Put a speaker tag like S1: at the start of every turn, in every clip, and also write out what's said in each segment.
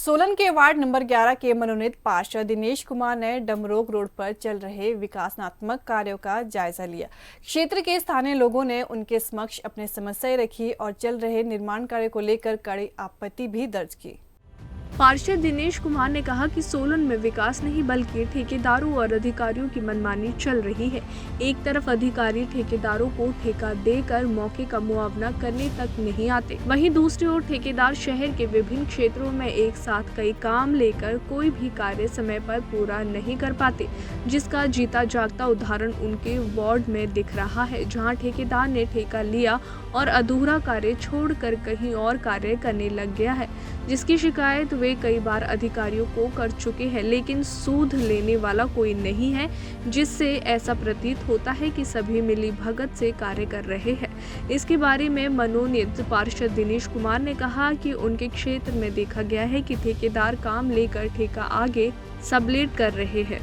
S1: सोलन के ward number 11 के मनोनीत पार्षद दिनेश कुमार ने डमरोग रोड पर चल रहे विकासात्मक कार्यों का जायजा लिया। क्षेत्र के स्थानीय लोगों ने उनके समक्ष अपनी समस्याएं रखी और चल रहे निर्माण कार्य को लेकर कड़ी आपत्ति भी दर्ज की।
S2: पार्षद दिनेश कुमार ने कहा कि सोलन में विकास नहीं बल्कि ठेकेदारों और अधिकारियों की मनमानी चल रही है। एक तरफ अधिकारी ठेकेदारों को ठेका देकर मौके का मुआवजा करने तक नहीं आते, वहीं दूसरी ओर ठेकेदार शहर के विभिन्न क्षेत्रों में एक साथ कई काम लेकर कोई भी कार्य समय पर पूरा नहीं कर पाते, जिसका जीता जागता उदाहरण उनके वार्ड में दिख रहा है, जहाँ ठेकेदार ने ठेका लिया और अधूरा कार्य छोड़कर कहीं और कार्य करने लग गया है, जिसकी शिकायत वे कई बार अधिकारियों को कर चुके हैं, लेकिन सूद लेने वाला कोई नहीं है, जिससे ऐसा प्रतीत होता है कि सभी मिली भगत से कार्य कर रहे हैं। इसके बारे में मनोनीत पार्षद दिनेश कुमार ने कहा कि उनके क्षेत्र में देखा गया है कि ठेकेदार काम लेकर ठेका आगे सबलेट कर रहे हैं,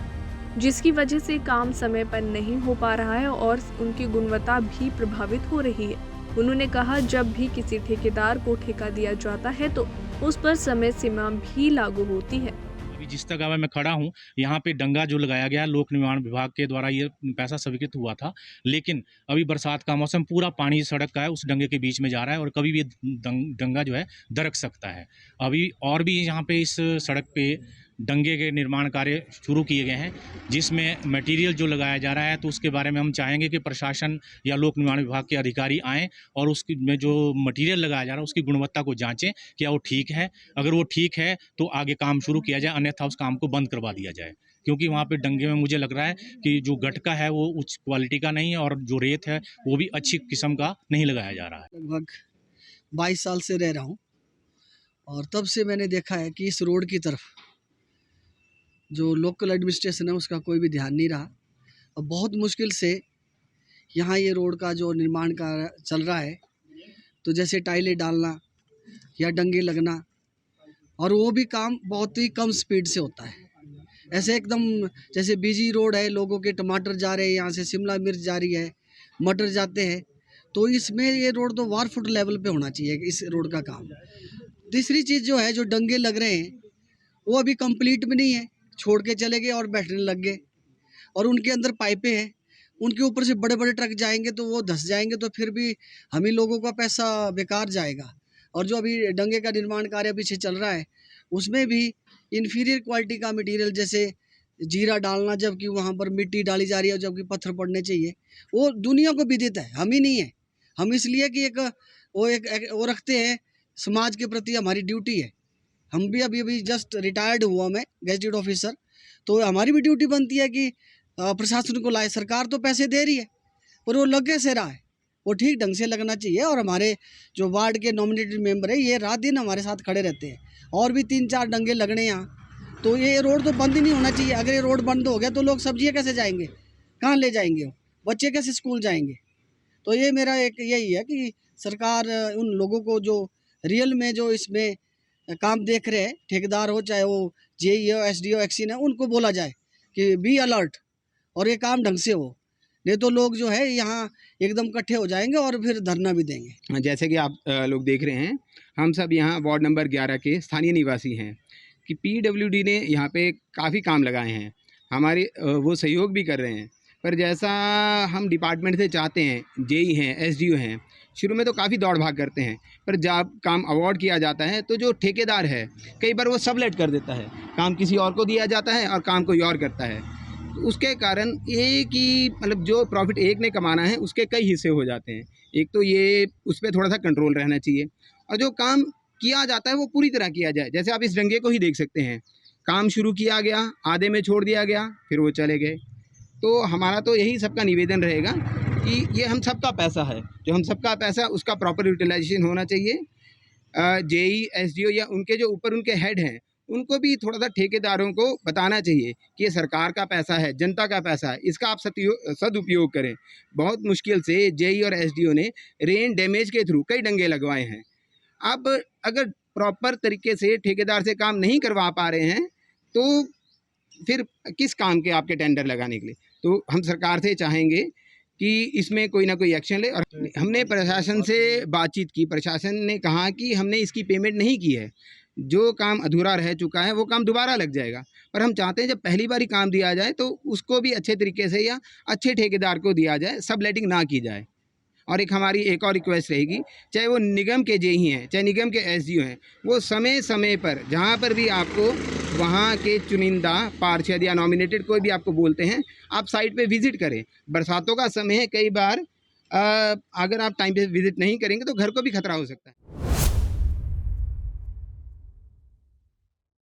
S2: जिसकी वजह से काम समय पर नहीं हो पा रहा है और उनकी गुणवत्ता भी प्रभावित हो रही है। उन्होंने कहा, जब भी किसी ठेकेदार को ठेका दिया जाता है तो उस पर समय सीमा भी लागू होती है।
S3: अभी जिस जगह मैं खड़ा हूँ, यहाँ पे डंगा जो लगाया गया लोक निर्माण विभाग के द्वारा ये पैसा स्वीकृत हुआ था, लेकिन अभी बरसात का मौसम, पूरा पानी सड़क का है उस डंगे के बीच में जा रहा है और कभी भी डंगा जो है दरक सकता है। अभी और भी यहाँ पे इस सड़क पे डंगे के निर्माण कार्य शुरू किए गए हैं, जिसमें मटेरियल जो लगाया जा रहा है, तो उसके बारे में हम चाहेंगे कि प्रशासन या लोक निर्माण विभाग के अधिकारी आएँ और उसकी में जो मटेरियल लगाया जा रहा है उसकी गुणवत्ता को जांचें, क्या वो ठीक है। अगर वो ठीक है तो आगे काम शुरू किया जाए, अन्यथा उस काम को बंद करवा दिया जाए, क्योंकि वहाँ पे डंगे में मुझे लग रहा है कि जो गटका है वो उच्च क्वालिटी का नहीं है और जो रेत है वो भी अच्छी किस्म का नहीं लगाया जा रहा है।
S4: लगभग 22 साल से रह रहा हूँ और तब से मैंने देखा है कि इस रोड की तरफ जो लोकल एडमिनिस्ट्रेशन है उसका कोई भी ध्यान नहीं रहा और बहुत मुश्किल से यहाँ ये रोड का जो निर्माण कार्य चल रहा है, तो जैसे टाइलें डालना या डंगे लगना, और वो भी काम बहुत ही कम स्पीड से होता है। ऐसे एकदम जैसे बिजी रोड है, लोगों के टमाटर जा रहे हैं, यहाँ से शिमला मिर्च जा रही है, मटर जाते हैं, तो इसमें ये रोड तो 12 फुट लेवल पे होना चाहिए इस रोड का काम। तीसरी चीज़ जो है, जो डंगे लग रहे हैं वो अभी कंप्लीट भी नहीं है, छोड़ के चले गए और बैठने लग गए, और उनके अंदर पाइपें हैं, उनके ऊपर से बड़े बड़े ट्रक जाएंगे तो वो धंस जाएंगे, तो फिर भी हम ही लोगों का पैसा बेकार जाएगा। और जो अभी डंगे का निर्माण कार्य पीछे चल रहा है उसमें भी इन्फीरियर क्वालिटी का मटेरियल, जैसे जीरा डालना जबकि वहाँ पर मिट्टी डाली जा रही है जबकि पत्थर पड़ने चाहिए, वो दुनिया को विदित है, हम ही नहीं है। हम इसलिए कि वो रखते हैं, समाज के प्रति हमारी ड्यूटी है। हम भी अभी जस्ट रिटायर्ड हुआ मैं गैजेटेड ऑफिसर, तो हमारी भी ड्यूटी बनती है कि प्रशासन को लाए। सरकार तो पैसे दे रही है पर वो लग कैसे रहा है, वो ठीक ढंग से लगना चाहिए। और हमारे जो वार्ड के नॉमिनेटेड मेंबर है ये रात दिन हमारे साथ खड़े रहते हैं, और भी 3-4 डंगे लगने यहाँ, तो ये रोड तो बंद ही नहीं होना चाहिए। अगर ये रोड बंद हो गया तो लोग सब्जियाँ कैसे जाएंगे, कहाँ ले जाएंगे, बच्चे कैसे स्कूल जाएंगे। तो ये मेरा एक यही है कि सरकार उन लोगों को जो रियल में जो इसमें काम देख रहे हैं, ठेकेदार हो चाहे वो जेई हो, एसडीओ, एक्सीन है, उनको बोला जाए कि बी अलर्ट और ये काम ढंग से हो, नहीं तो लोग जो है यहाँ एकदम इकट्ठे हो जाएंगे और फिर धरना भी देंगे।
S5: जैसे कि आप लोग देख रहे हैं, हम सब यहाँ वार्ड नंबर 11 के स्थानीय निवासी हैं कि पीडब्ल्यूडी ने यहाँ पे काफ़ी काम लगाए हैं, हमारे वो सहयोग भी कर रहे हैं, पर जैसा हम डिपार्टमेंट से चाहते हैं, जेई हैं, एसडीओ हैं, शुरू में तो काफ़ी दौड़ भाग करते हैं, पर जब काम अवार्ड किया जाता है तो जो ठेकेदार है कई बार वो सबलेट कर देता है, काम किसी और को दिया जाता है और काम कोई और करता है। तो उसके कारण एक ही मतलब जो प्रॉफिट एक ने कमाना है उसके कई हिस्से हो जाते हैं। एक तो ये उस पर थोड़ा सा कंट्रोल रहना चाहिए, और जो काम किया जाता है वो पूरी तरह किया जाए। जैसे आप इस डंगे को ही देख सकते हैं, काम शुरू किया गया, आधे में छोड़ दिया गया, फिर वो चले गए। तो हमारा तो यही सबका निवेदन रहेगा कि ये हम सबका पैसा है, जो हम सबका पैसा उसका प्रॉपर यूटिलाइजेशन होना चाहिए। जेई, एसडीओ या उनके जो ऊपर उनके हेड हैं उनको भी थोड़ा सा ठेकेदारों को बताना चाहिए कि ये सरकार का पैसा है, जनता का पैसा है, इसका आप सदुपयोग करें। बहुत मुश्किल से जेई और एसडीओ ने रेन डैमेज के थ्रू कई डंगे लगवाए हैं। अब अगर प्रॉपर तरीके से ठेकेदार से काम नहीं करवा पा रहे हैं तो फिर किस काम के आपके टेंडर लगाने के लिए। तो हम सरकार से चाहेंगे कि इसमें कोई ना कोई एक्शन ले। और हमने प्रशासन से बातचीत की, प्रशासन ने कहा कि हमने इसकी पेमेंट नहीं की है, जो काम अधूरा रह चुका है वो काम दोबारा लग जाएगा। पर हम चाहते हैं जब पहली बारी काम दिया जाए तो उसको भी अच्छे तरीके से या अच्छे ठेकेदार को दिया जाए, सब लेटिंग ना की जाए। और हमारी एक और रिक्वेस्ट रहेगी, चाहे वो निगम के जेई हैं, चाहे निगम के एसडीओ हैं, वो समय समय पर जहाँ पर भी आपको वहाँ के चुनिंदा पार्षद या नॉमिनेटेड कोई भी आपको बोलते हैं, आप साइट पे विज़िट करें। बरसातों का समय है, कई बार अगर आप टाइम पे विज़िट नहीं करेंगे तो घर को भी खतरा हो सकता है।